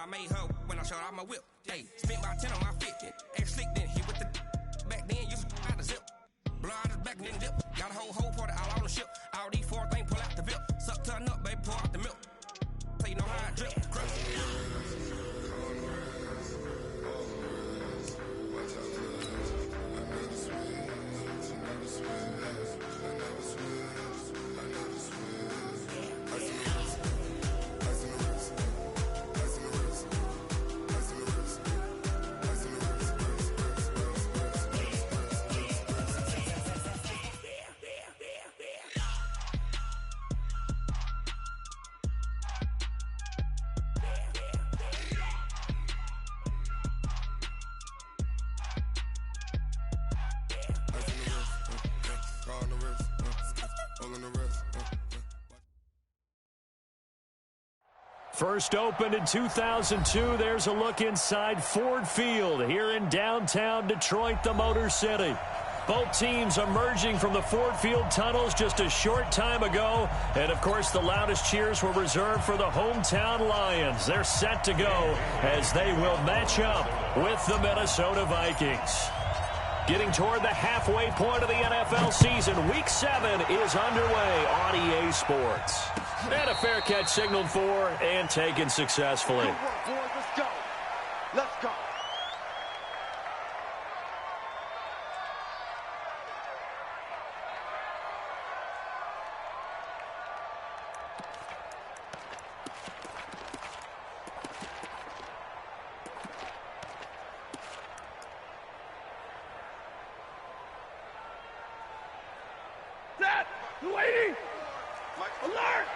I made her when I showed off my whip. Hey, spent about 10 on my fit. Ex slick then hit with the back then you out the zip. Blow out his back and then dip. Got a whole for the all on the ship. All these four things pull out the bip. Suck to a nut, baby, pour out the milk. So you know how I drip. First opened in 2002, there's a look inside Ford Field here in downtown Detroit, the Motor City. Both teams emerging from the Ford Field tunnels just a short time ago. And, of course, the loudest cheers were reserved for the hometown Lions. They're set to go as they will match up with the Minnesota Vikings. Getting toward the halfway point of the NFL season, Week 7 is underway on EA Sports. And a fair catch signaled for and taken successfully. Good work, boys. Let's go. Let's go. Set! Lady! Alert!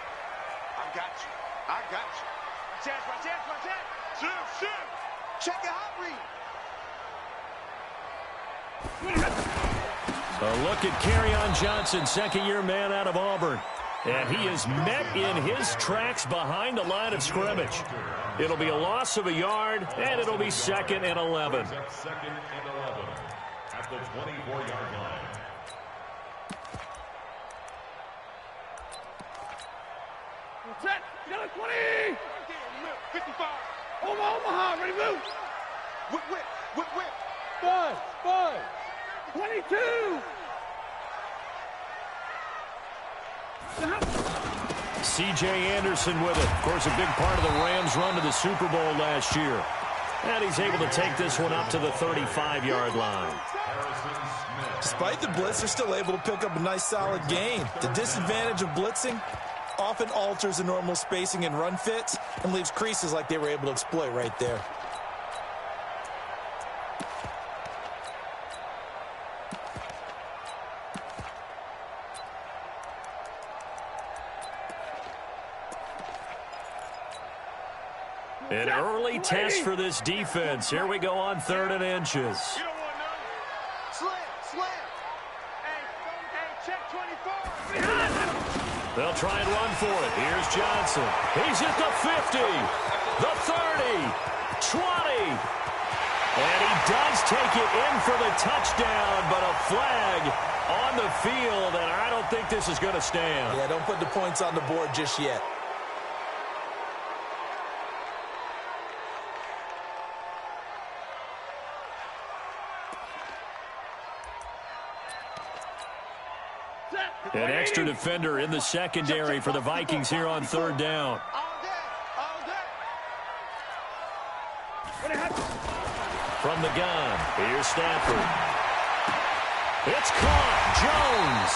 I got you. I got you. My chance, my chance, my chance. Shoot, shoot. Check your hot read. A look at Kerryon Johnson, second-year man out of Auburn. And he is met in his tracks behind the line of scrimmage. It'll be a loss of a yard, and it'll be 2nd and 11. Second and 11 at the 24-yard line. Set! Got a 20! 55. Omaha, ready to move! Whip, whip, whip, whip. Buzz! 22! C.J. Anderson with it. Of course, a big part of the Rams' run to the Super Bowl last year. And he's able to take this one up to the 35-yard line. Despite the blitz, they're still able to pick up a nice, solid gain. The disadvantage of blitzing often alters the normal spacing and run fits and leaves creases like they were able to exploit right there. An early test for this defense. Here we go on 3rd and inches. You don't want none. Slam, slam. Hey, check 24. They'll try and run for it. Here's Johnson. He's at the 50, the 30, 20. And he does take it in for the touchdown, but a flag on the field, and I don't think this is going to stand. Yeah, don't put the points on the board just yet. An extra defender in the secondary for the Vikings here on 3rd down. From the gun, here's Stafford. It's caught. Jones.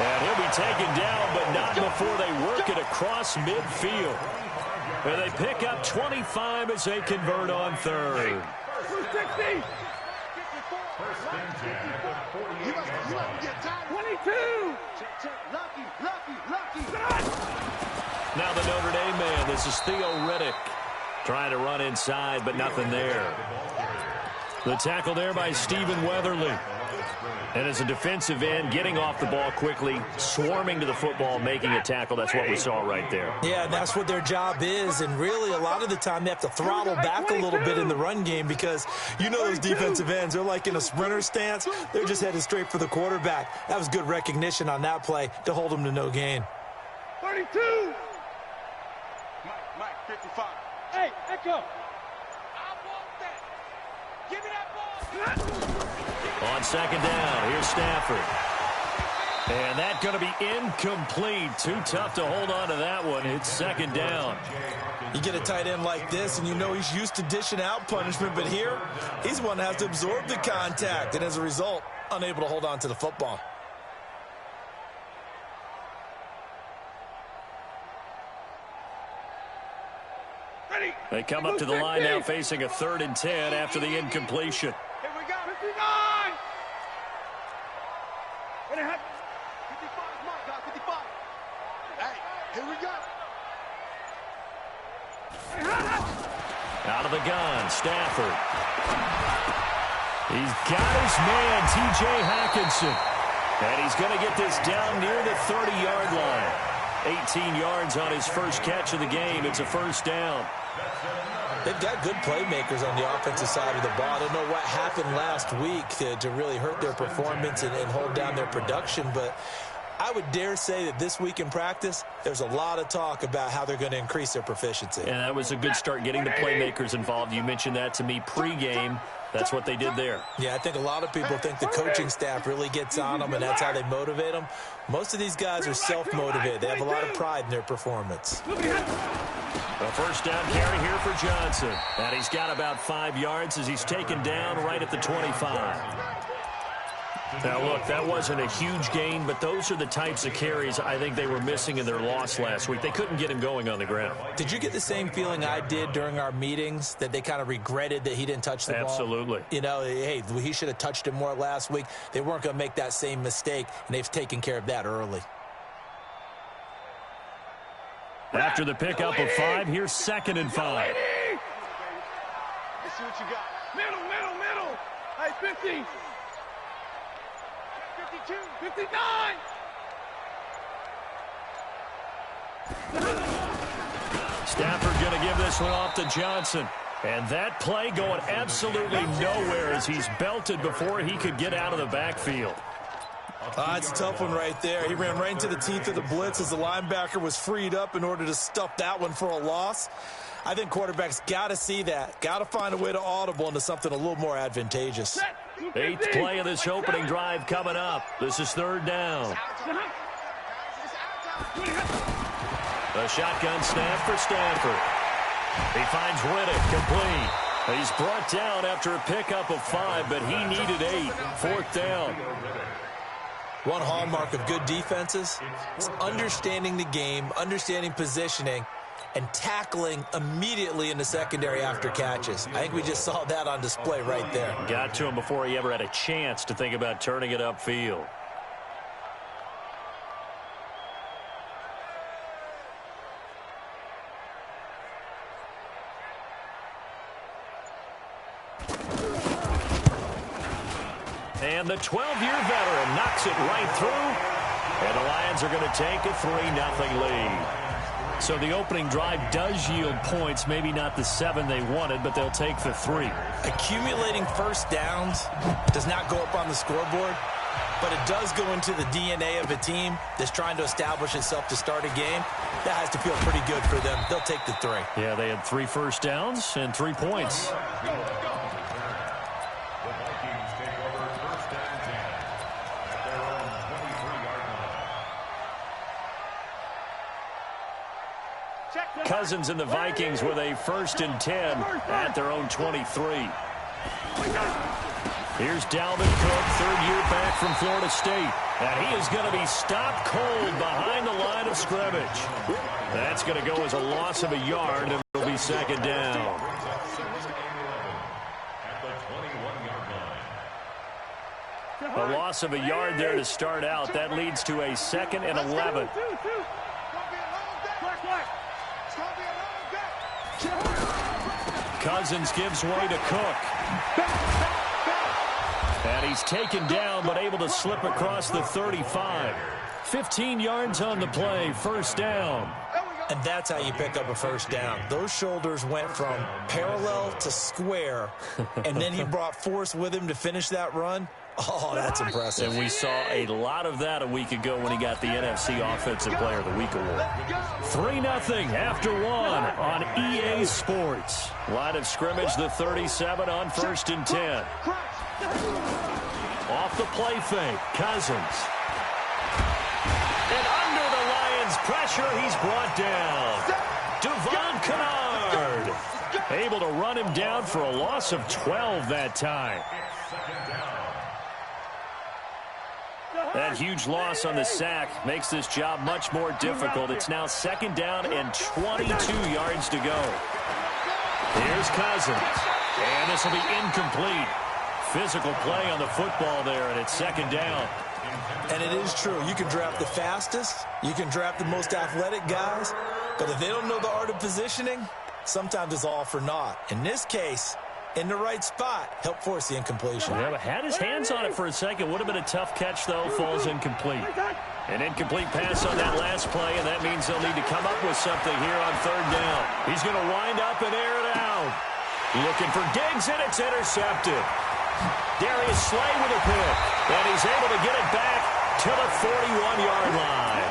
And he'll be taken down, but not before they work it across midfield. And they pick up 25 as they convert on 3rd. 260! 22! Lucky. Now the Notre Dame man, this is Theo Riddick. Trying to run inside, but nothing there. The tackle there by Stephen Weatherly. And as a defensive end, getting off the ball quickly, swarming to the football, making a tackle. That's what we saw right there. Yeah, that's what their job is. And really, a lot of the time, they have to throttle back a little bit in the run game because you know those defensive ends, they're like in a sprinter stance. They're just headed straight for the quarterback. That was good recognition on that play to hold them to no gain. 32! Mike, 55. 55. Hey, Echo. I want that. Give me that ball. On second down, here's Stafford. And that's going to be incomplete. Too tough to hold on to that one. It's second down. You get a tight end like this, and you know he's used to dishing out punishment, but here, he's one that has to absorb the contact, and as a result, unable to hold on to the football. Ready. They come up to the line now facing a 3rd and 10 after the incompletion. Here we go. 59. What happened? 55 is mine, guys. 55. Hey, here we go. Out of the gun, Stafford. He's got his man, T.J. Hawkinson. And he's going to get this down near the 30-yard line. 18 yards on his first catch of the game. It's a first down. They've got good playmakers on the offensive side of the ball. I don't know what happened last week to really hurt their performance and hold down their production, but I would dare say that this week in practice, there's a lot of talk about how they're going to increase their proficiency. And that was a good start getting the playmakers involved. You mentioned that to me pregame. That's what they did there. Yeah, I think a lot of people think the coaching staff really gets on them, and that's how they motivate them. Most of these guys are self-motivated. They have a lot of pride in their performance. A first down carry here for Johnson. And he's got about 5 yards as he's taken down right at the 25. Now, look, that wasn't a huge gain, but those are the types of carries I think they were missing in their loss last week. They couldn't get him going on the ground. Did you get the same feeling I did during our meetings, that they kind of regretted that he didn't touch the ball? Absolutely. You know, hey, he should have touched it more last week. They weren't going to make that same mistake, and they've taken care of that early. After the pickup of 5, here's 2nd and 5. Let's see what you got. Middle. Hey, 50. 52. 59. Stafford going to give this one off to Johnson. And that play going absolutely nowhere as he's belted before he could get out of the backfield. It's a tough one right there. He ran right into the teeth of the blitz as the linebacker was freed up in order to stuff that one for a loss. I think quarterbacks got to see that. Got to find a way to audible into something a little more advantageous. 8th play of this opening drive coming up. This is 3rd down. A shotgun snap for Stafford. He finds Riddick complete. He's brought down after a pickup of 5, but he needed 8. 4th down. One hallmark of good defenses is understanding the game, understanding positioning, and tackling immediately in the secondary after catches. I think we just saw that on display right there. Got to him before he ever had a chance to think about turning it upfield. And the 12-year veteran knocks it right through. And the Lions are going to take a 3-0 lead. So the opening drive does yield points, maybe not the 7 they wanted, but they'll take the 3. Accumulating first downs does not go up on the scoreboard, but it does go into the DNA of a team that's trying to establish itself to start a game. That has to feel pretty good for them. They'll take the 3. Yeah, they had 3 first downs and 3 points. Cousins and the Vikings with a 1st and 10 at their own 23. Here's Dalvin Cook, 3rd year back from Florida State. And he is going to be stopped cold behind the line of scrimmage. That's going to go as a loss of a yard, and it'll be 2nd down. A loss of a yard there to start out. That leads to a 2nd and 11. Cousins gives way to Cook. And he's taken down, but able to slip across the 35. 15 yards on the play, 1st down. And that's how you pick up a 1st down. Those shoulders went from parallel to square, and then he brought force with him to finish that run. Oh, that's impressive. And we saw a lot of that a week ago when he got the NFC Offensive Player of the Week award. 3-0 after 1 on EA Sports. Line of scrimmage, the 37 on 1st and 10. Off the play fake, Cousins. And under the Lions' pressure, he's brought down. Devon Kennard able to run him down for a loss of 12 that time. That huge loss on the sack makes this job much more difficult. It's now 2nd down and 22 yards to go. Here's Cousins. And this will be incomplete. Physical play on the football there, and it's 2nd down. And it is true. You can draft the fastest. You can draft the most athletic guys. But if they don't know the art of positioning, sometimes it's all for naught. In this case, in the right spot, help force the incompletion. Yeah, but had his hands on it for a second. Would have been a tough catch, though. Falls incomplete. An incomplete pass on that last play, and that means they'll need to come up with something here on 3rd down. He's going to wind up and air it out. Looking for Diggs, and it's intercepted. Darius Slay with a pick, and he's able to get it back to the 41-yard line.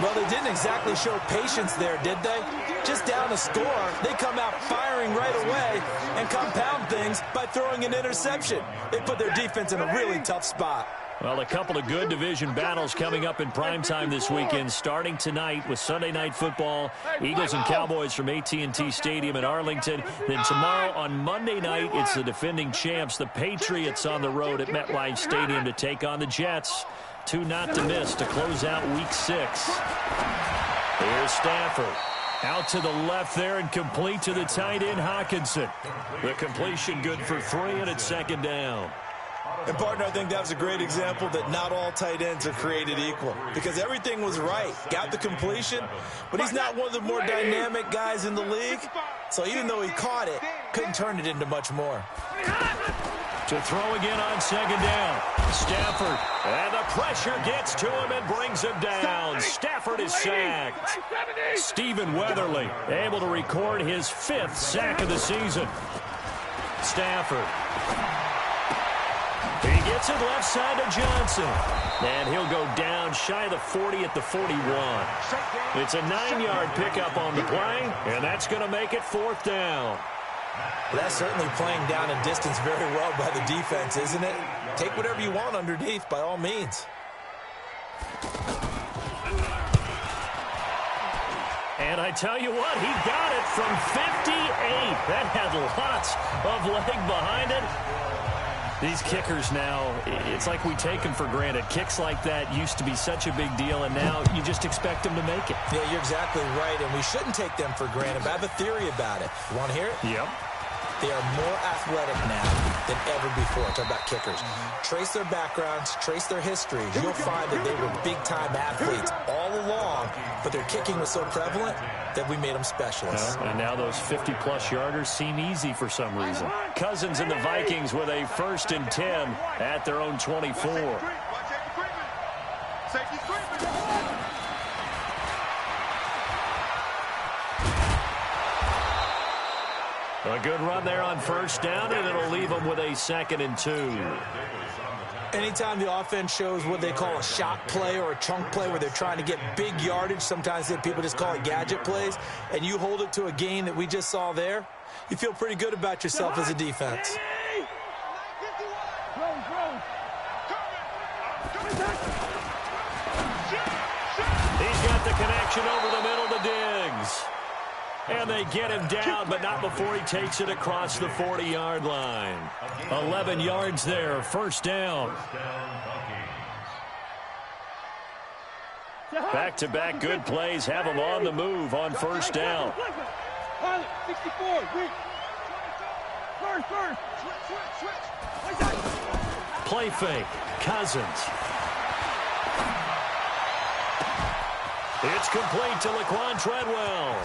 Well, they didn't exactly show patience there, did they? Just down a score, they come out firing right away and compound things by throwing an interception. They put their defense in a really tough spot. Well, a couple of good division battles coming up in primetime this weekend, starting tonight with Sunday Night Football, Eagles and Cowboys from AT&T Stadium in Arlington. Then tomorrow on Monday night, it's the defending champs, the Patriots, on the road at MetLife Stadium to take on the Jets. 2 not to miss to close out Week 6. Here's Stafford. Out to the left there and complete to the tight end, Hockenson. The completion good for 3, and it's 2nd down. And, partner, I think that was a great example that not all tight ends are created equal, because everything was right. Got the completion, but he's not one of the more dynamic guys in the league. So even though he caught it, couldn't turn it into much more. To throw again on 2nd down. Stafford, and the pressure gets to him and brings him down. Stafford is sacked. Stephen Weatherly able to record his 5th sack of the season. Stafford. He gets it left side to Johnson. And he'll go down shy of the 40 at the 41. It's a 9-yard pickup on the play, and that's going to make it 4th down. Well, that's certainly playing down a distance very well by the defense, isn't it? Take whatever you want underneath, by all means. And I tell you what, he got it from 58. That had lots of leg behind it. These kickers now, it's like we take them for granted. Kicks like that used to be such a big deal, and now you just expect them to make it. Yeah, you're exactly right, and we shouldn't take them for granted. But I have a theory about it. You want to hear it? Yep. They are more athletic now than ever before. Talk about kickers. Trace their backgrounds, trace their histories. You'll find that they were big-time athletes all along, but their kicking was so prevalent that we made them specialists. And now those 50-plus yarders seem easy for some reason. Cousins and the Vikings with a 1st and 10 at their own 24. A good run there on 1st down, and it'll leave them with a 2nd and 2. Anytime the offense shows what they call a shot play or a chunk play where they're trying to get big yardage, sometimes people just call it gadget plays, and you hold it to a gain that we just saw there, you feel pretty good about yourself as a defense. He's got the connection over the middle to Diggs. And they get him down, but not before he takes it across the 40-yard line. 11 yards there, 1st down. Back-to-back good plays have him on the move on 1st down. 64. Play fake, Cousins. It's complete to Laquan Treadwell.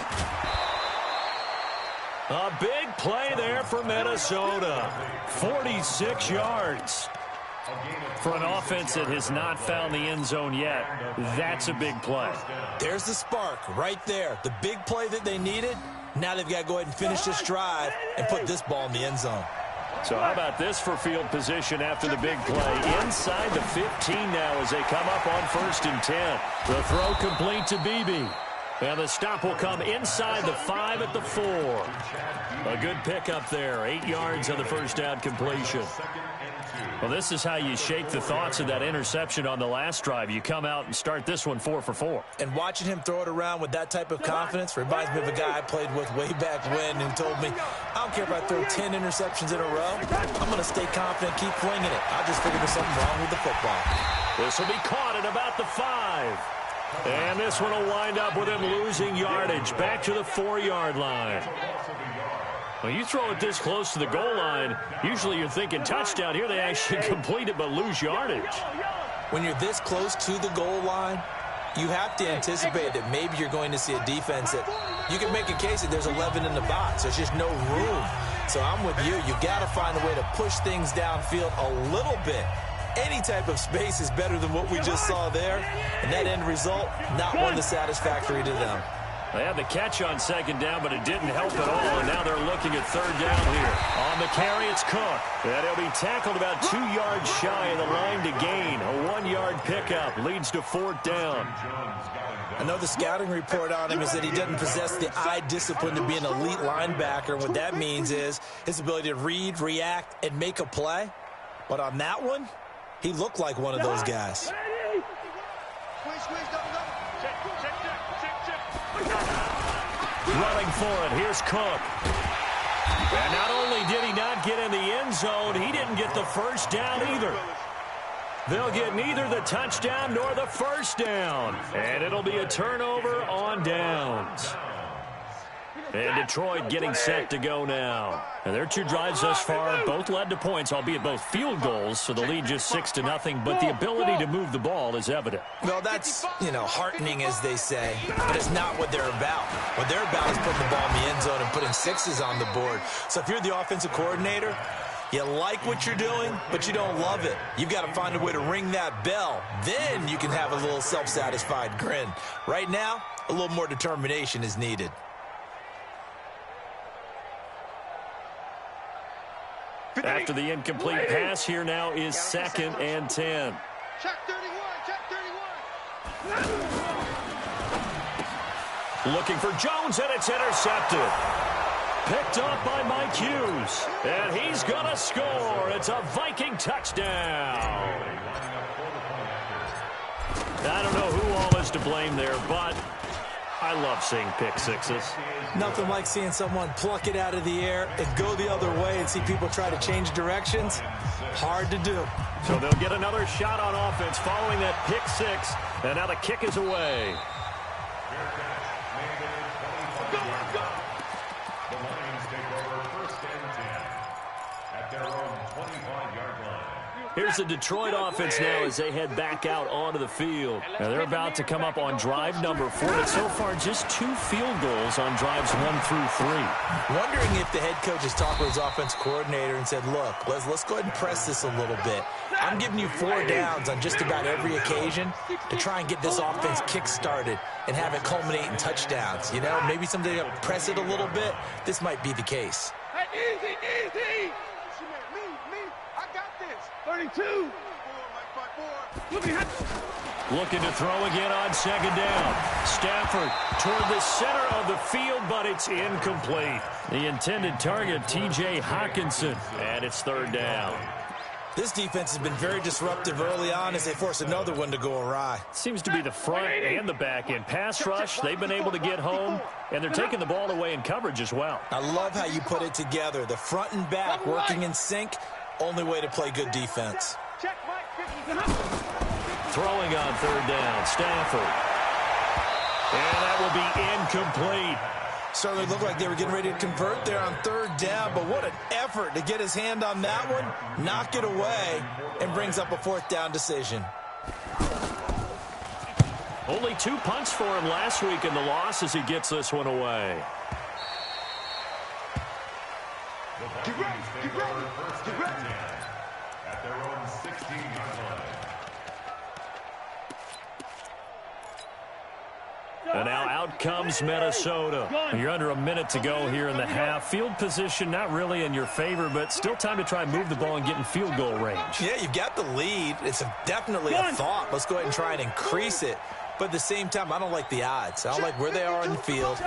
A big play there for Minnesota. 46 yards. For an offense that has not found the end zone yet, that's a big play. There's the spark right there. The big play that they needed. Now they've got to go ahead and finish this drive and put this ball in the end zone. So how about this for field position after the big play? Inside the 15 now as they come up on 1st and 10. The throw complete to Beebe. And the stop will come inside the 5 at the 4. A good pickup there. 8 yards on the first down completion. Well, this is how you shake the thoughts of that interception on the last drive. You come out and start this one 4 for 4. And watching him throw it around with that type of confidence reminds me of a guy I played with way back when who told me, I don't care if I throw 10 interceptions in a row. I'm going to stay confident, keep flinging it. I just figured there's something wrong with the football. This will be caught at about the 5. And this one will wind up with him losing yardage back to the 4-yard line. When you throw it this close to the goal line, usually you're thinking touchdown. Here they actually complete it but lose yardage. When you're this close to the goal line, you have to anticipate that maybe you're going to see a defense that you can make a case that there's 11 in the box. There's just no room. So I'm with you. You got to find a way to push things downfield a little bit. Any type of space is better than what we just saw there. And that end result, not one that's satisfactory to them. They had the catch on 2nd down, but it didn't help at all, and now they're looking at 3rd down here. On the carry, it's Cook. And he'll be tackled about 2 yards shy of the line to gain. A 1-yard pickup leads to 4th down. I know the scouting report on him is that he doesn't possess the eye discipline to be an elite linebacker. What that means is his ability to read, react, and make a play. But on that one, he looked like one of those guys. Running for it, here's Cook. And not only did he not get in the end zone, he didn't get the first down either. They'll get neither the touchdown nor the first down. And it'll be a turnover on downs. And Detroit getting set to go now. And their 2 drives thus far both led to points, albeit both field goals, so the lead just 6-0, but the ability to move the ball is evident. Well, that's, heartening, as they say, but it's not what they're about. What they're about is putting the ball in the end zone and putting 6s on the board. So if you're the offensive coordinator, you like what you're doing, but you don't love it. You've got to find a way to ring that bell. Then you can have a little self-satisfied grin. Right now, a little more determination is needed. After the incomplete pass, here now is 2nd and 10. Check 31, check 31. Looking for Jones, and it's intercepted. Picked up by Mike Hughes, and he's going to score. It's a Viking touchdown. I don't know who all is to blame there, but I love seeing pick sixes. Nothing like seeing someone pluck it out of the air and go the other way and see people try to change directions. Hard to do. So they'll get another shot on offense following that pick 6, and now the kick is away. The Lions take over 1st and 10 at their own 25-yard line. Here's the Detroit offense now as they head back out onto the field. Now they're about to come up on drive number 4, but so far just 2 field goals on drives 1 through 3. Wondering if the head coach has talked with his offense coordinator and said, look, let's go ahead and press this a little bit. I'm giving you 4 downs on just about every occasion to try and get this offense kick-started and have it culminate in touchdowns. Maybe someday to press it a little bit. This might be the case. Easy, easy. I got this. 32. Looking to throw again on 2nd down. Stafford toward the center of the field, but it's incomplete. The intended target, T.J. Hawkinson, and it's 3rd down. This defense has been very disruptive early on as they force another one to go awry. Seems to be the front and the back end. Pass rush, they've been able to get home, and they're taking the ball away in coverage as well. I love how you put it together. The front and back working in sync, only way to play good defense. Throwing on 3rd down, Stafford. And that will be incomplete. Certainly looked like they were getting ready to convert there on 3rd down, but what an effort to get his hand on that one, knock it away, and brings up a 4th down decision. Only 2 punts for him last week in the loss as he gets this one away. The Vikings take over 1st and 10 at their own 16-yard line. And now out comes Minnesota. You're under a minute to go here in the half. Field position not really in your favor, but still time to try and move the ball and get in field goal range. Yeah, you've got the lead. It's definitely a thought. Let's go ahead and try and increase it. But at the same time, I don't like the odds. I don't like where they are in the field.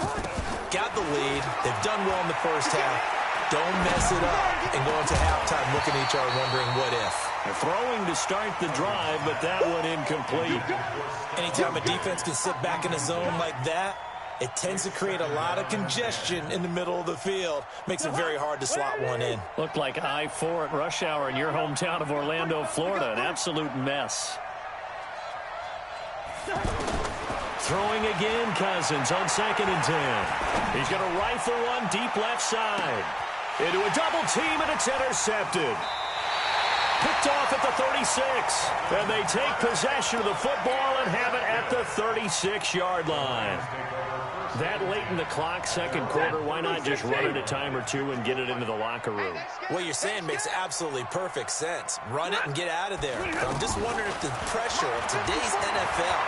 Got the lead. They've done well in the first half. Don't mess it up and go into halftime looking at each other wondering what if. They're throwing to start the drive, but that one incomplete. Anytime a defense can sit back in a zone like that, it tends to create a lot of congestion in the middle of the field. Makes it very hard to slot one in. Looked like I-4 at rush hour in your hometown of Orlando, Florida. An absolute mess. Throwing again, Cousins on 2nd and 10. He's going to rifle one deep left side. Into a double team, and it's intercepted. Picked off at the 36. And they take possession of the football and have it at the 36-yard line. That late in the clock, second quarter, why not just run it a time or two and get it into the locker room? What you're saying makes absolutely perfect sense. Run it and get out of there. But I'm just wondering if the pressure of today's NFL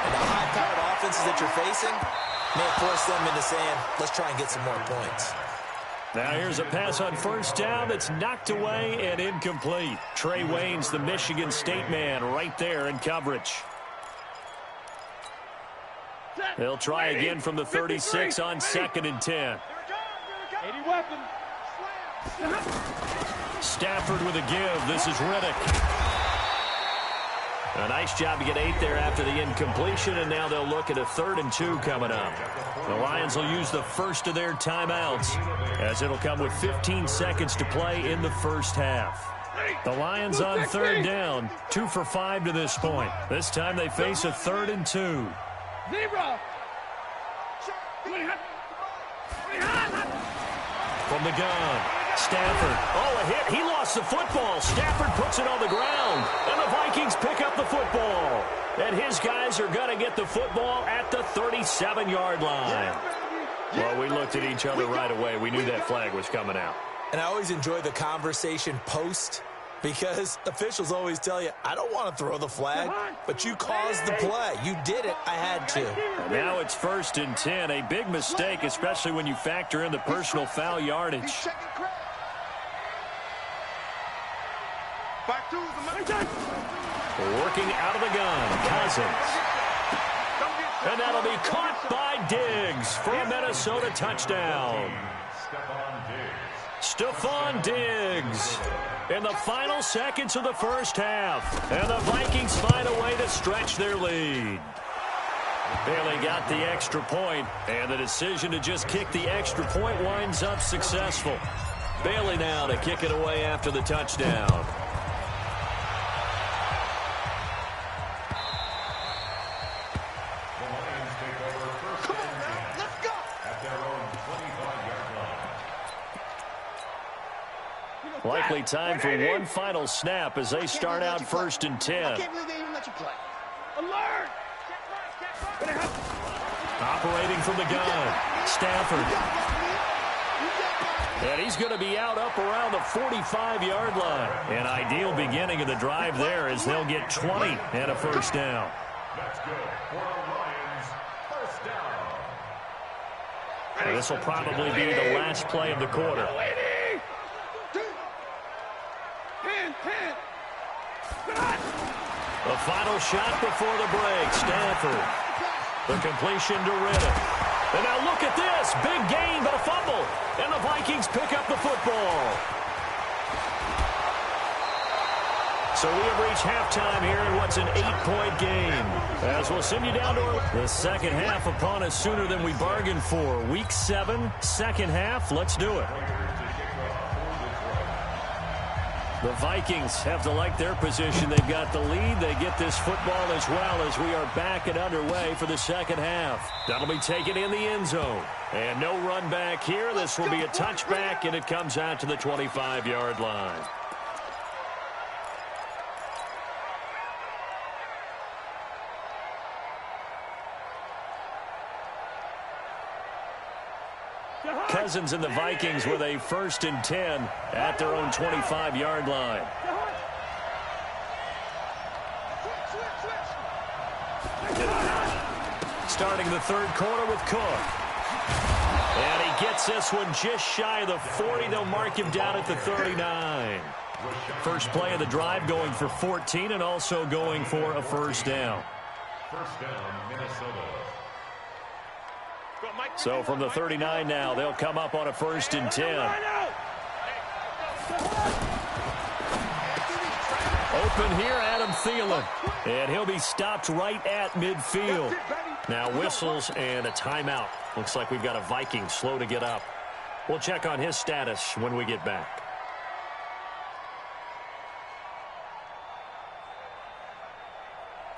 and the high-powered offenses that you're facing may force them into saying, let's try and get some more points. Now here's a pass on first down that's knocked away and incomplete. Trey Waynes, the Michigan State man, right there in coverage. They'll try again from the 36 on 2nd and 10. 80 weapon. Stafford with a give. This is Riddick. A nice job to get 8 there after the incompletion, and now they'll look at a 3rd and 2 coming up. The Lions will use the first of their timeouts, as it'll come with 15 seconds to play in the first half. The Lions on 3rd down, 2 for 5 to this point. This time they face a 3rd and 2. Zebra. From the gun, Stafford. Oh, a hit. He lost the football. Stafford puts it on the ground, and the Vikings pick up the football. And his guys are going to get the football at the 37-yard line. Well, we looked at each other right away. We knew that flag was coming out. And I always enjoy the conversation post, because officials always tell you, I don't want to throw the flag, but you caused the play. You did it. I had to. And now it's 1st and 10. A big mistake, especially when you factor in the personal foul yardage. Working out of the gun, Cousins. And that'll be caught by Diggs for a Minnesota touchdown. Stephon Diggs in the final seconds of the first half. And the Vikings find a way to stretch their lead. Bailey got the extra point, and the decision to just kick the extra point winds up successful. Bailey now to kick it away after the touchdown. Likely time for one final snap as they start out 1st and 10. I can't believe they even let you play. Alert. Operating from the gun, Stafford. And he's going to be out up around the 45-yard line. An ideal beginning of the drive there as they'll get 20 and a first down. That's good for the Lions. First down. And this will probably be the last play of the quarter. The final shot before the break, Stafford. The completion to Riddick. And now look at this. Big gain, but a fumble. And the Vikings pick up the football. So we have reached halftime here in what's an 8-point game. As we'll send you down to the second half upon us sooner than we bargained for. Week 7, second half. Let's do it. The Vikings have to like their position. They've got the lead. They get this football as well as we are back and underway for the second half. That'll be taken in the end zone. And no run back here. This will be a touchback, and it comes out to the 25-yard line. Cousins and the Vikings with a 1st and 10 at their own 25-yard line. starting the third quarter with Cook. And he gets this one just shy of the 40. They'll mark him down at the 39. First play of the drive going for 14 and also going for a first down. First down, Minnesota. So from the 39 now, they'll come up on a 1st and 10. Open here, Adam Thielen. And he'll be stopped right at midfield. Now whistles and a timeout. Looks like we've got a Viking slow to get up. We'll check on his status when we get back.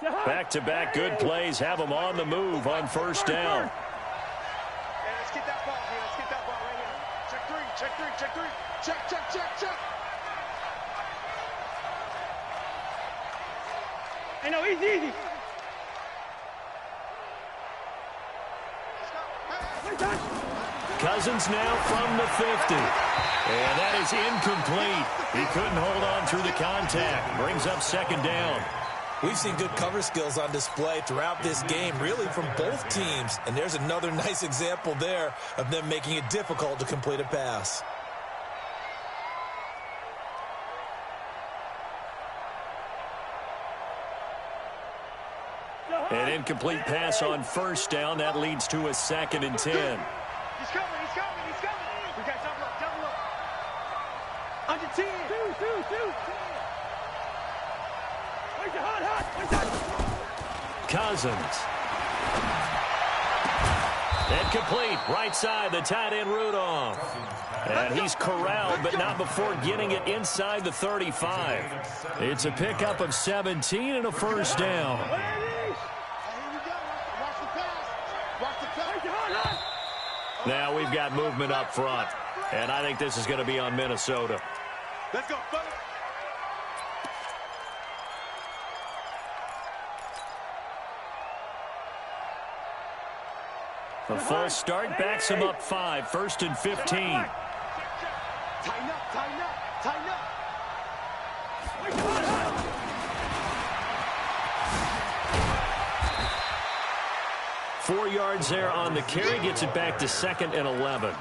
Back-to-back good plays have them on the move on first down. Let's get that ball here. Let's get that ball right here. Check three, check three, check three. Check, check, check, check. Hey, no, easy. Cousins now from the 50. And that is incomplete. He couldn't hold on through the contact. Brings up second down. We've seen good cover skills on display throughout this game, really from both teams. And there's another nice example there of them making it difficult to complete a pass. An incomplete pass on first down. That leads to a 2nd and 10. He's coming. We got double up. Under 10. Two. Cousins. Incomplete. Right side, the tight end Rudolph. And he's corralled, but not before getting it inside the 35. It's a pickup of 17 and a first down. Now we've got movement up front. And I think this is going to be on Minnesota. Let's go, brother. A full start backs him up 5. 1st and 15. Tighten up. 4 yards there on the carry. Gets it back to 2nd and 11.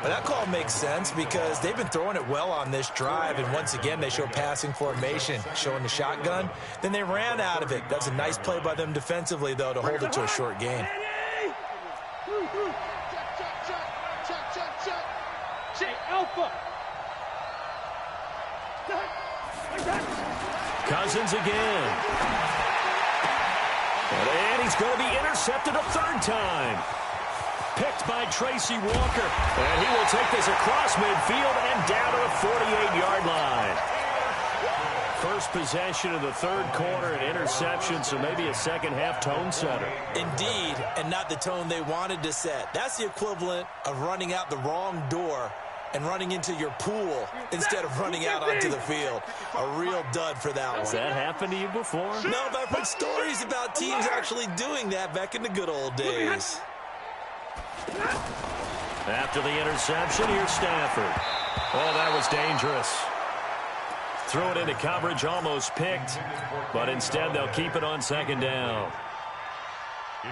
But that call makes sense because they've been throwing it well on this drive. And once again, they show passing formation, showing the shotgun. Then they ran out of it. That's a nice play by them defensively, though, to hold it to a short gain. Cousins again. And he's going to be intercepted a 3rd time. Picked by Tracy Walker. And he will take this across midfield and down to the 48-yard line. First possession of the 3rd quarter, an interception, so maybe a second-half tone setter. Indeed, and not the tone they wanted to set. That's the equivalent of running out the wrong door and running into your pool instead of running out onto the field. A real dud for that one. Has that happened to you before? No, but I've heard stories about teams actually doing that back in the good old days. After the interception, here's Stafford. Oh, that was dangerous. Threw it into coverage, almost picked, but instead they'll keep it on 2nd down.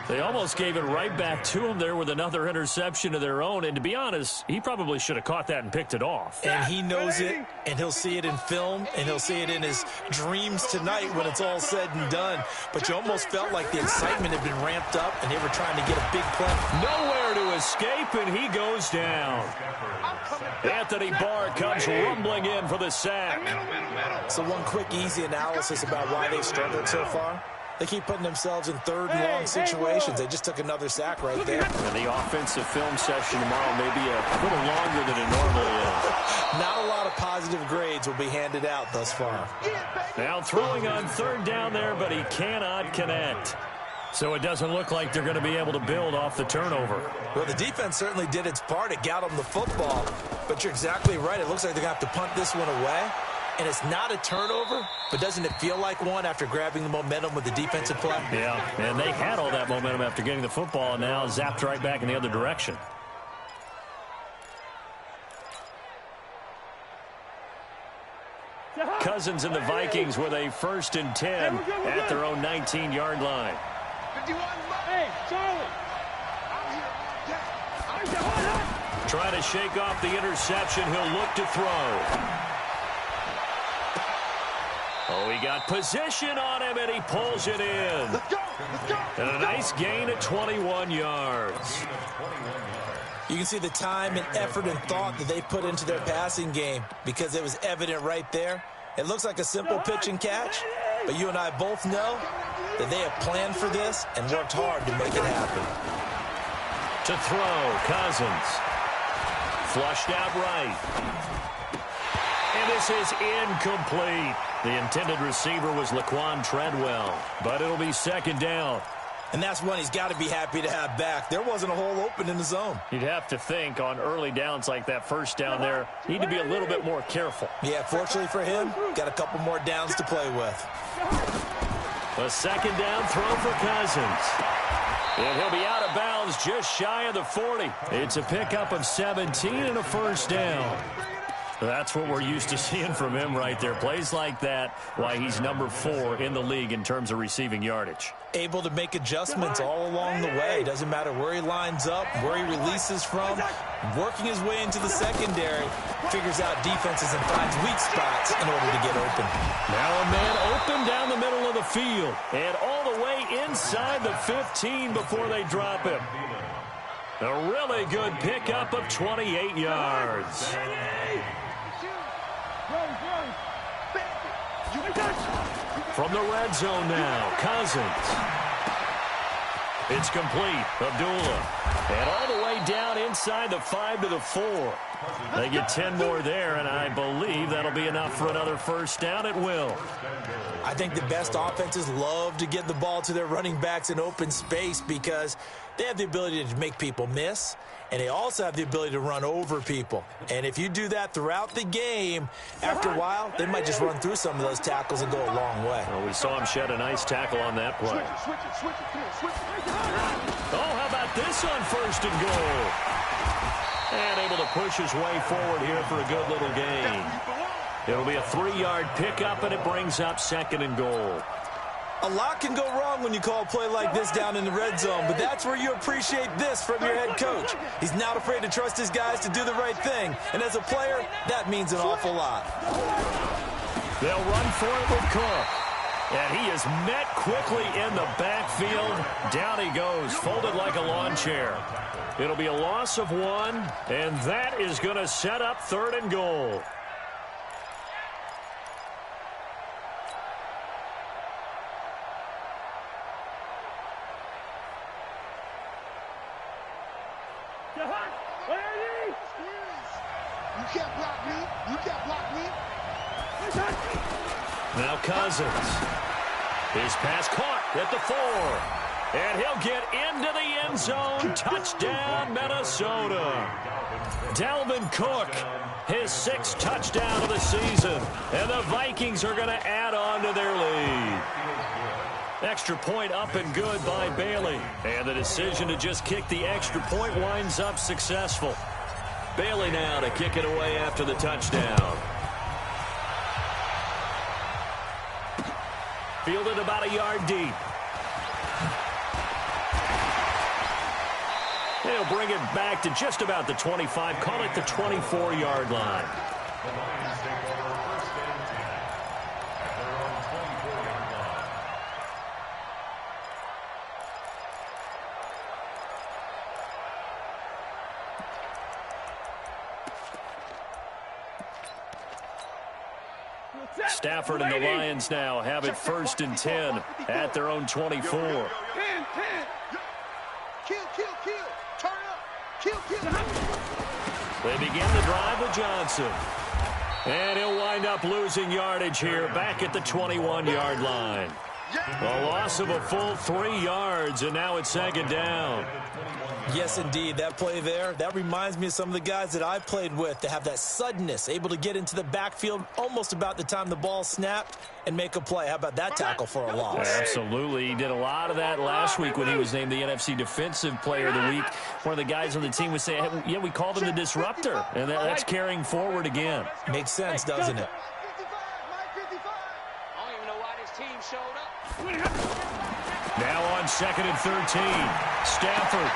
They almost gave it right back to him there with another interception of their own, and to be honest, he probably should have caught that and picked it off. And he knows it, and he'll see it in film, and he'll see it in his dreams tonight when it's all said and done. But you almost felt like the excitement had been ramped up, and they were trying to get a big play. Nowhere to escape, and he goes down. Anthony Barr comes rumbling in for the sack. So one quick, easy analysis about why they've struggled so far. They keep putting themselves in 3rd and long situations. They just took another sack right there. And the offensive film session tomorrow may be a little longer than it normally is. Not a lot of positive grades will be handed out thus far. Now throwing on 3rd down there, but he cannot connect. So it doesn't look like they're going to be able to build off the turnover. Well, the defense certainly did its part. It got them the football. But you're exactly right. It looks like they're going to have to punt this one away. And it's not a turnover, but doesn't it feel like one after grabbing the momentum with the defensive play? Yeah, and they had all that momentum after getting the football, and now zapped right back in the other direction. Cousins and the Vikings with a 1st and 10 at their own 19-yard line. Hey, Charlie. Trying to shake off the interception. He'll look to throw. Oh, he got position on him, and he pulls it in. Let's go. And a nice gain of 21 yards. You can see the time and effort and thought that they put into their passing game because it was evident right there. It looks like a simple pitch and catch, but you and I both know that they have planned for this and worked hard to make it happen. To throw, Cousins. Flushed out right. And this is incomplete. The intended receiver was Laquan Treadwell, but it'll be second down. And that's one he's got to be happy to have back. There wasn't a hole open in the zone. You'd have to think on early downs like that first down there, need to be a little bit more careful. Yeah, fortunately for him, got a couple more downs to play with. A second down throw for Cousins. And he'll be out of bounds just shy of the 40. It's a pickup of 17 and a first down. That's what we're used to seeing from him right there. Plays like that, why he's number 4 in the league in terms of receiving yardage. Able to make adjustments all along the way. Doesn't matter where he lines up, where he releases from. Working his way into the secondary, figures out defenses and finds weak spots in order to get open. Now a man open down the middle of the field and all the way inside the 15 before they drop him. A really good pickup of 28 yards. From the red zone now, Cousins. It's complete. Abdullah. And all the way down inside the 5 to the 4. They get 10 more there, and I believe that'll be enough for another first down. It will. I think the best offenses love to get the ball to their running backs in open space because they have the ability to make people miss, and they also have the ability to run over people. And if you do that throughout the game, after a while, they might just run through some of those tackles and go a long way. Well, we saw him shed a nice tackle on that play. Oh, how about this on first and goal? And able to push his way forward here for a good little gain. It'll be a 3-yard pickup, and it brings up second and goal. A lot can go wrong when you call a play like this down in the red zone, but that's where you appreciate this from your head coach. He's not afraid to trust his guys to do the right thing, and as a player, that means an awful lot. They'll run for it with Cook. And he is met quickly in the backfield. Down he goes, folded like a lawn chair. It'll be a loss of 1, and that is going to set up third and goal. You can't block me. You can't block me. Now Cousins. His pass caught at the 4. And he'll get into the end zone. Touchdown, Minnesota. Dalvin Cook, his 6th touchdown of the season. And the Vikings are going to add on to their lead. Extra point up and good by Bailey. And the decision to just kick the extra point winds up successful. Bailey now to kick it away after the touchdown. Fielded about a yard deep. They'll bring it back to just about the 25. Call it the 24-yard line. The Lions take over first and 10 at their own 24-yard line. Stafford and the Lions now have it first and 10 at their own 24. 10. Kill. Turn up. Kill. They begin the drive with Johnson. And he'll wind up losing yardage here back at the 21-yard line. A loss of a full 3 yards, and now it's second down. Yes, indeed. That play there, that reminds me of some of the guys that I played with to have that suddenness, able to get into the backfield almost about the time the ball snapped and make a play. How about that tackle for a loss? Absolutely. He did a lot of that last week when he was named the NFC Defensive Player of the Week. One of the guys on the team was saying, hey, yeah, we called him the disruptor, and that's carrying forward again. Makes sense, doesn't it? I don't even know why this team showed up. Now on 2nd and 13. Stafford.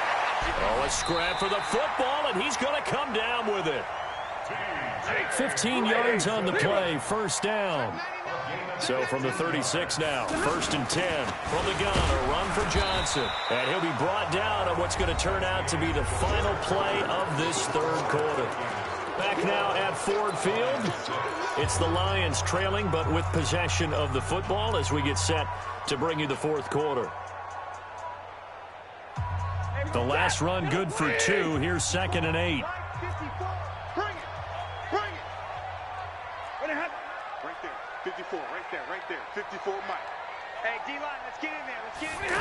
Oh, a scrap for the football, and he's going to come down with it. 15 yards on the play, first down. So from the 36 now, 1st and 10. From the gun, a run for Johnson. And he'll be brought down on what's going to turn out to be the final play of this third quarter. Back now at Ford Field. It's the Lions trailing, but with possession of the football as we get set to bring you the fourth quarter. The last run good for 2. Here's 2nd and 8. Right there, 54, right there, 54 Mike. Hey, D-line, let's get in there, let's get in there.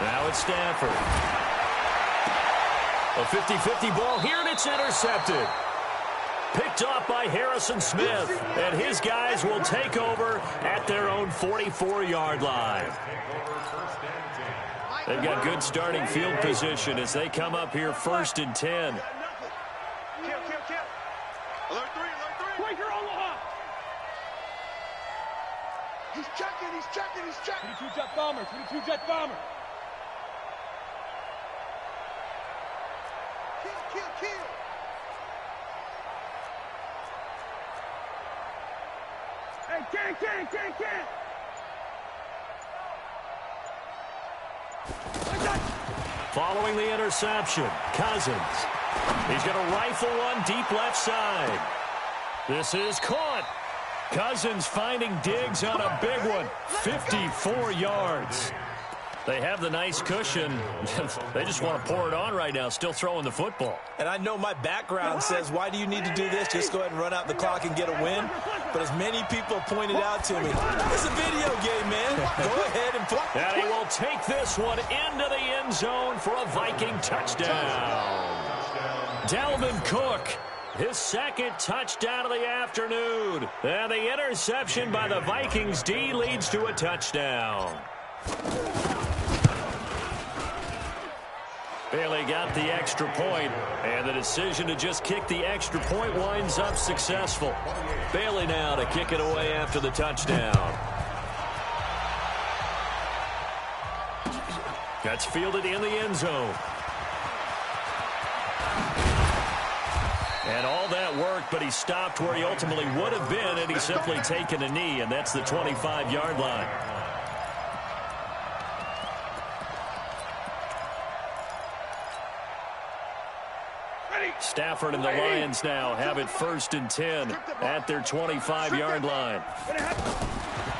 Now it's Stafford. A 50-50 ball here, and it's intercepted. Picked off by Harrison Smith, and his guys will take over at their own 44-yard line. They've got good starting field position as they come up here 1st and 10. Kill. Alert 3. Breaker Omaha. He's checking. 22 jet bombers. Kill. Hey, can. Following the interception, Cousins. He's going to rifle one deep left side. This is caught. Cousins finding Diggs on a big one. 54 yards. They have the nice cushion. They just want to pour it on right now, still throwing the football. And I know my background says, why do you need to do this? Just go ahead and run out the clock and get a win. But as many people pointed out to me, it's a video game, man. Go ahead and play. And he will take this one into the end zone for a Viking touchdown. Dalvin Cook, his 2nd touchdown of the afternoon. And the interception by the Vikings D leads to a touchdown. Bailey got the extra point, and the decision to just kick the extra point winds up successful. Bailey now to kick it away after the touchdown. That's fielded in the end zone. And all that worked, but he stopped where he ultimately would have been, and he's simply taken a knee, and that's the 25-yard line. Stafford and the Lions now have it 1st and 10 at their 25-yard line.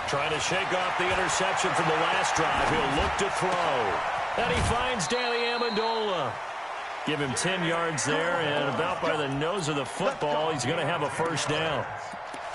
Trying to shake off the interception from the last drive. He'll look to throw. And he finds Danny Amendola. Give him 10 yards there, and about by the nose of the football, he's going to have a first down.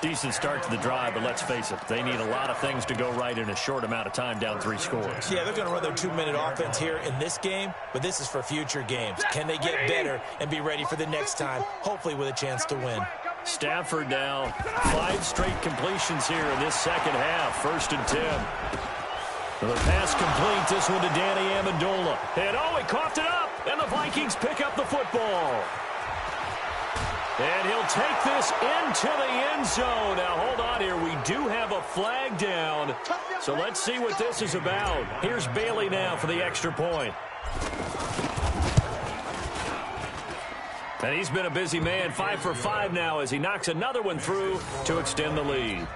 Decent start to the drive, but let's face it, they need a lot of things to go right in a short amount of time, down 3 scores. Yeah, they're going to run their 2-minute offense here in this game, but this is for future games. Can they get better and be ready for the next time, hopefully with a chance to win? Stafford now, 5 straight completions here in this second half, 1st and 10. The pass complete, this one to Danny Amendola. And oh, he coughed it up, and the Vikings pick up the football. And he'll take this into the end zone. Now, hold on here. We do have a flag down. So let's see what this is about. Here's Bailey now for the extra point. And he's been a busy man, 5 for 5 now as he knocks another one through to extend the lead.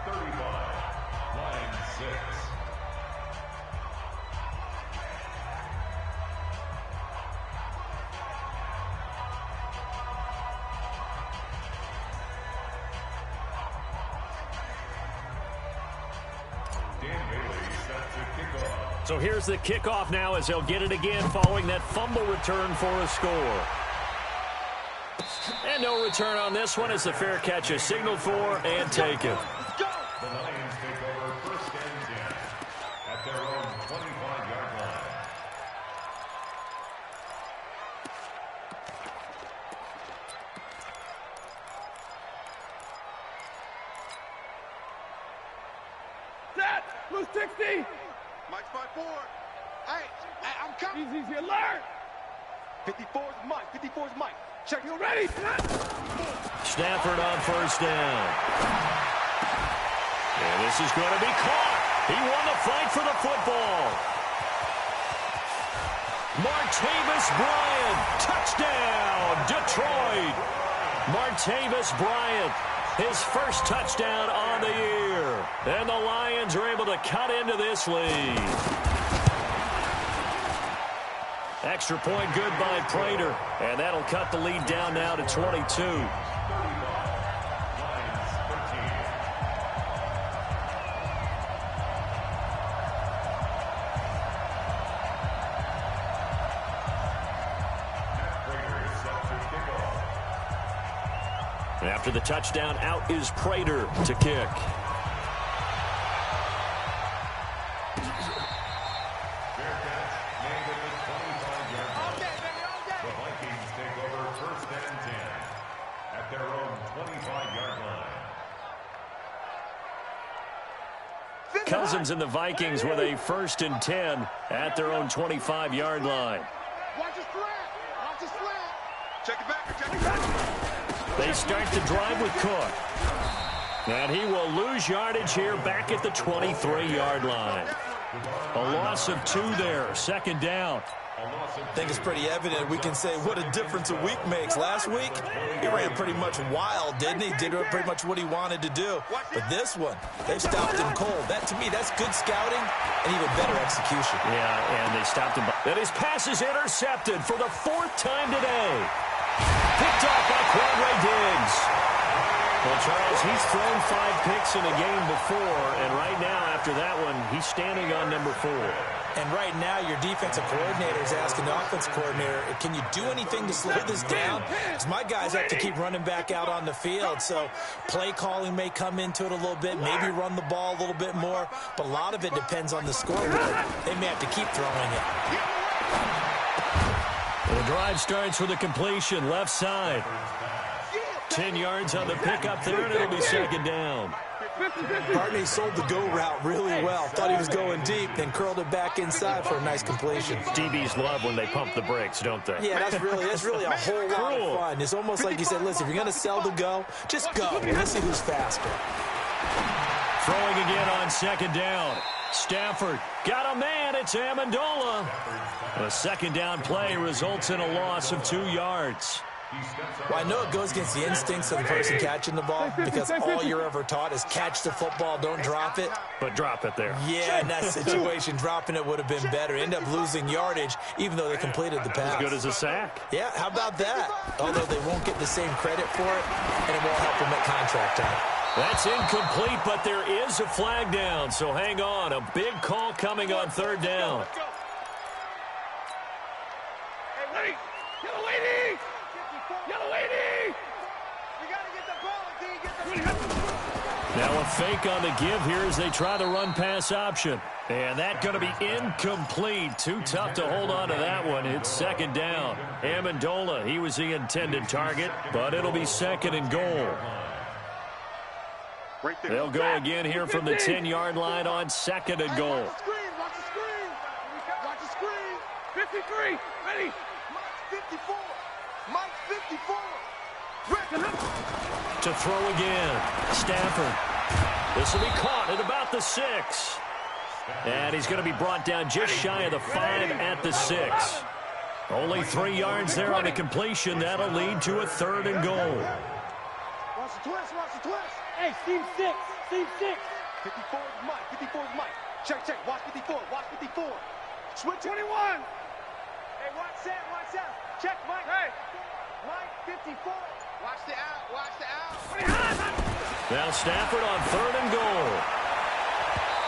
So here's the kickoff now as they'll get it again following that fumble return for a score. And no return on this one as the fair catch is signaled for and taken. The Lions take over 1st and 10 at their own 25-yard line. Set. Blue 60. Mike's by 4. Hey, I'm coming. Easy, alert. 54's Mike. Check. You ready? Stafford on 1st down. And this is going to be caught. He won the fight for the football. Martavis Bryant, touchdown, Detroit. Martavis Bryant, his first touchdown on the year. And the Lions are able to cut into this lead. Extra point good by Prater, and that'll cut the lead down now to 22. After the touchdown, out is Prater to kick. The Vikings take over 1st and 10 at their own 25-yard line. Cousins and the Vikings with a 1st and 10 at their own 25-yard line. Watch his flat. Watch his flat. Check it back. Check it back. They start the drive with Cook. And he will lose yardage here back at the 23-yard line. A loss of 2 there, 2nd down. I think it's pretty evident. We can say what a difference a week makes. Last week, he ran pretty much wild, didn't he? Did pretty much what he wanted to do. But this one, they've stopped him cold. That, to me, that's good scouting and even better execution. Yeah, and they stopped him. And his pass is intercepted for the 4th time today. Picked off by Quandre Diggs. Well, Charles, he's thrown 5 picks in a game before, and right now, after that one, he's standing on number 4. And right now, your defensive coordinator is asking the offensive coordinator, can you do anything to slow this down? Because my guys have to keep running back out on the field. So play calling may come into it a little bit, maybe run the ball a little bit more, but a lot of it depends on the scoreboard. They may have to keep throwing it. The drive starts with a completion, left side. 10 yards on the pickup there, and it'll be 2nd down. Hartney sold the go route really well. Thought he was going deep, then curled it back inside for a nice completion. DBs love when they pump the brakes, don't they? Yeah, that's really a whole lot of fun. It's almost like you said, listen, if you're going to sell the go, just go. Let's see who's faster. Throwing again on 2nd down. Stafford got a man. It's Amendola. A 2nd down play results in a loss of 2 yards. Well, I know it goes against the instincts of the person catching the ball because all you're ever taught is catch the football, don't drop it. But drop it there. Yeah, in that situation, dropping it would have been better. End up losing yardage, even though they completed the pass. As good as a sack. Yeah, how about that? Although they won't get the same credit for it, and it won't help them at contract time. That's incomplete, but there is a flag down, so hang on. A big call coming on 3rd down. Hey, wait! Yellow lady! Yellow lady! We got to get the ball, D. Get the Now a fake on the give here as they try the run-pass option. And that's going to be incomplete. Too tough to hold on to that one. It's 2nd down. Amendola, he was the intended target, but it'll be 2nd and goal. They'll go again here from the 10-yard line on 2nd and goal. Watch the screen. Watch the screen. Watch the screen. 53, ready. Mike 54. Mike 54. Ready. To throw again. Stafford. This will be caught at about the 6. And he's going to be brought down just shy of the 5 at the 6. Only 3 yards there on the completion. That'll lead to a 3rd and goal. Watch the twist. Watch the twist. Hey, Steve 6. Steve 6. 54 is Mike. 54 is Mike. Check, check. Watch 54. Watch 54. Switch 21. Hey, watch that. Watch that. Check, Mike. Hey. Mike 54. Watch the out. Watch the out. Now Stafford on 3rd and goal.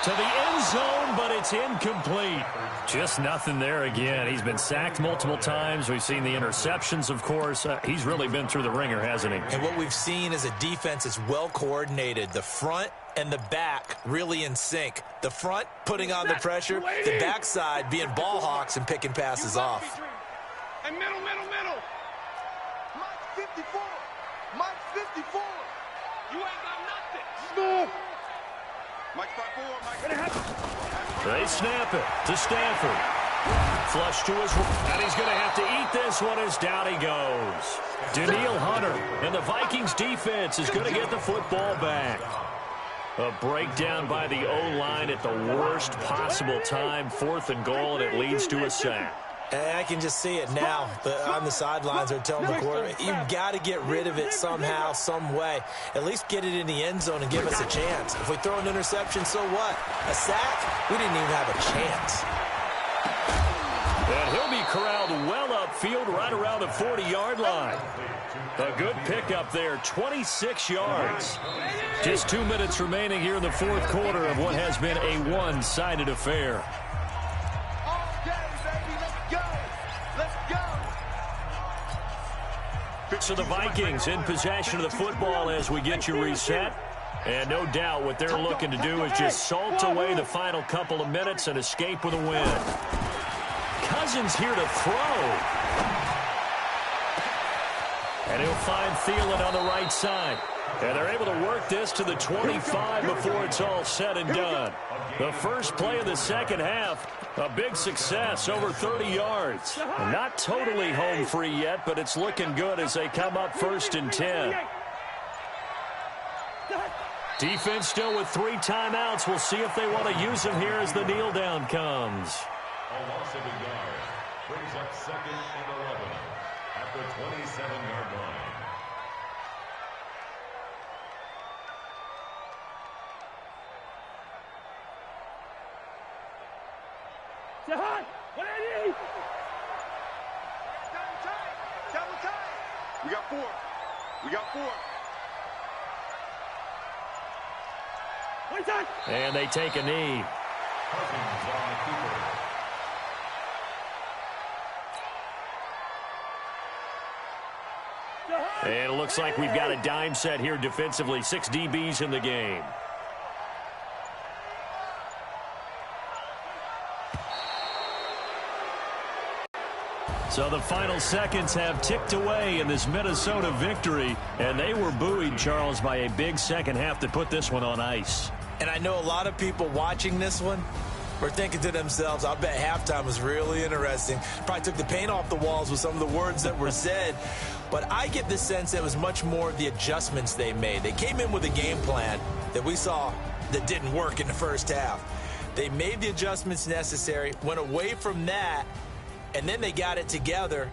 To the end zone, but it's incomplete. Just nothing there again. He's been sacked multiple times. We've seen the interceptions, of course. He's really been through the ringer, hasn't he? And what we've seen is a defense that's well coordinated. The front and the back really in sync. The front putting on the pressure, the backside being ball hawks and picking passes off. And middle. Mike 54. Mike 54. You ain't got nothing. Move. Mike 54. Mike. They snap it to Stafford. Flush to his right, and he's going to have to eat this one as down he goes. Daniil Hunter, and the Vikings defense is going to get the football back. A breakdown by the O-line at the worst possible time. 4th and goal, and it leads to a sack. And I can just see it now. On the sidelines, they're telling the quarterback, you've got to get rid of it somehow, some way. At least get it in the end zone and give us a chance. If we throw an interception, so what? A sack? We didn't even have a chance. And he'll be corralled well upfield right around the 40-yard line. A good pickup there, 26 yards. Just 2 minutes remaining here in the fourth quarter of what has been a one-sided affair. So the Vikings in possession of the football as we get you reset. And no doubt what they're looking to do is just salt away the final couple of minutes and escape with a win. Cousins here to throw. And he'll find Thielen on the right side. And they're able to work this to the 25 before it's all said and done. The first play of the second half, a big success, over 30 yards. Not totally home free yet, but it's looking good as they come up 1st and 10. Defense still with 3 timeouts. We'll see if they want to use them here as the kneel down comes. A loss of a yard brings up 2nd and 11 at the 27-yard line. Jahan, what I need? Double tight. We got 4. We got 4. One time. And they take a knee. Cousins on the keeper. And it looks like we've got a dime set here defensively. 6 DBs in the game. So the final seconds have ticked away in this Minnesota victory. And they were buoyed, Charles, by a big second half that put this one on ice. And I know a lot of people watching this one were thinking to themselves, I bet halftime was really interesting. Probably took the paint off the walls with some of the words that were said. But I get the sense it was much more of the adjustments they made. They came in with a game plan that we saw that didn't work in the first half. They made the adjustments necessary, went away from that, and then they got it together.